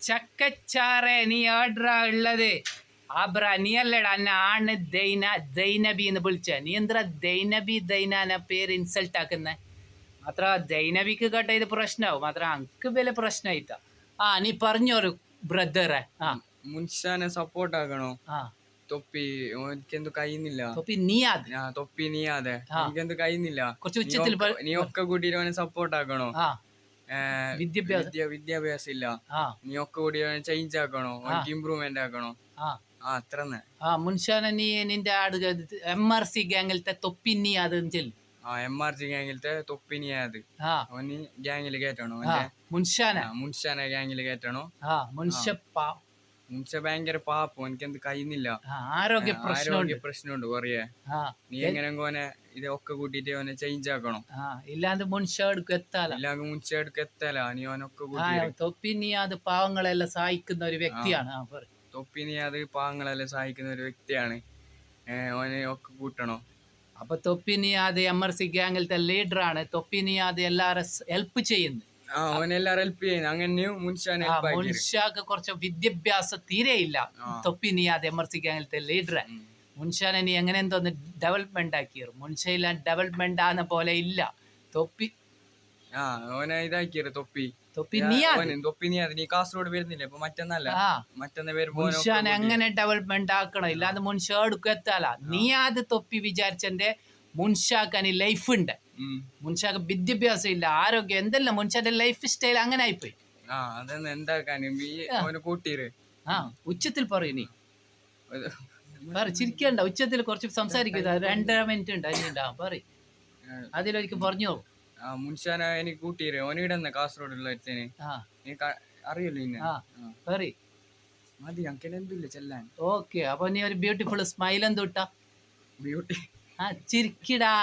ചക്കച്ചാറെ നീ ഏട്രാ ഉള്ളത്? ആബ്ര നീ അല്ലടാ എന്നെ ആണ് ദൈനബി എന്ന് വിളിച്ച. നീ എന്താ ദൈന പേര് ഇൻസൾട്ട് ആക്കുന്ന? മാത്ര ദൈനബിക്ക് കേട്ട ഇത് പ്രശ്നമാവും, മാത്ര അങ്ക് വില പ്രശ്നമായിട്ട. നീ പറഞ്ഞോരു ബ്രദറെ. മുൻഷാനെ സപ്പോർട്ട് ആക്കണോ? തൊപ്പി എനിക്കെന്ത് കഴിയുന്നില്ല. തൊപ്പി നീയാതെ എനിക്കെന്ത് കഴിയുന്നില്ല. നീ ഒക്കെ കൂട്ടിട്ട് അവനെ സപ്പോർട്ട് ആക്കണോ? വിദ്യാഭ്യാസം ഇല്ല, നീ ഒക്കെ കൂടി ചേഞ്ച് ആക്കണോ? ഇംപ്രൂവ്മെന്റ് ആക്കണോ? അത്ര മുൻഷാനെ നീ നിന്റെ MRC ഗാങ്ങിലത്തെ തൊപ്പി നീ അത് MRC ഗാങ്ങിലത്തെ തൊപ്പി നീ അത് ഓന് ഗാങ്ങില് കേറ്റണോ? മുൻഷാനെ ഗാങ്ങില് കേറ്റണോ? മുൻഷ ഭയങ്കര പാപ്പോ, എനിക്കെന്ത് കഴിയുന്നില്ല. ആരോഗ്യ പ്രശ്നമുണ്ട് കൊറേ. നീ എങ്ങനെ ഓനെ ഇതൊക്കെ കൂട്ടിട്ട് ഓനെ ചേഞ്ച് ആക്കണോ? ഇല്ലാണ്ട് മുൻഷ എത്തല നീ ഓനൊക്കെ തൊപ്പി നീ അത് പാവങ്ങളെല്ലാം സഹായിക്കുന്ന ഒരു വ്യക്തിയാണ്. തൊപ്പി നീ അത് പാവങ്ങളെല്ലാം സഹായിക്കുന്ന ഒരു വ്യക്തിയാണ്. ഓനെ ഒക്കെ കൂട്ടണോ? അപ്പൊ തൊപ്പി നീ അത് MRC ഗാങ്ങിലത്തെ ലീഡറാണ്. തൊപ്പി നീ അത് എല്ലാരും ഹെൽപ്പ് ചെയ്യുന്നു. മുൻഷാക്ക് കുറച്ച് വിദ്യാഭ്യാസം തീരെയില്ല. തൊപ്പി നീ അത് MRC ഗാങ്ങിലത്തെ ലീഡറെ. മുൻഷാനെ നീ എങ്ങനെ എന്തോന്ന് ഡെവലപ്മെന്റ് ആക്കിയത്? മുൻഷയില ഡെവലപ്മെന്റ് ആകുന്ന പോലെ ഇല്ല തൊപ്പി. നീ കാസർഗോഡ് വരുന്നില്ല ഇപ്പൊ? മുൻഷാനെ എങ്ങനെ ഡെവലപ്മെന്റ് ആക്കണം? ഇല്ലാതെ മുൻഷ എടുക്കും എത്താല. നീ അത് തൊപ്പി വിചാരിച്ചെന്റെ മുൻഷാക്ക് ലൈഫ് ഉണ്ട്. മുൻഷാക്ക് വിദ്യാഭ്യാസം ഇല്ല, ആരോഗ്യം എന്തെല്ലാം. മുൻഷാന്റെ ലൈഫ് സ്റ്റൈൽ അങ്ങനെ ആയിപ്പോയി. ഉച്ചത്തിൽ പറയൂ നീ. ചിരിക്കണ്ട, ഉച്ചത്തിൽ കുറച്ച് സംസാരിക്കുക. 2.5 മിനിറ്റ് ഉണ്ട്, അതിനുണ്ടാവും. പറ, അതിലൊരിക്കൽ പറഞ്ഞോ. മുൻഷാനെ എനിക്ക് കൂട്ടിയിര് ഓനിടന്നെ കാസർഗോഡുള്ള അറിയല്ലോ. മതി എന്തില്ല ചെല്ലാൻ. ഓക്കെ, അപ്പൊ നീ ഒരു ബ്യൂട്ടിഫുൾ സ്മൈൽ എന്തുട്ടാ? ബ്യൂട്ടി ചിരിക്കിടാ.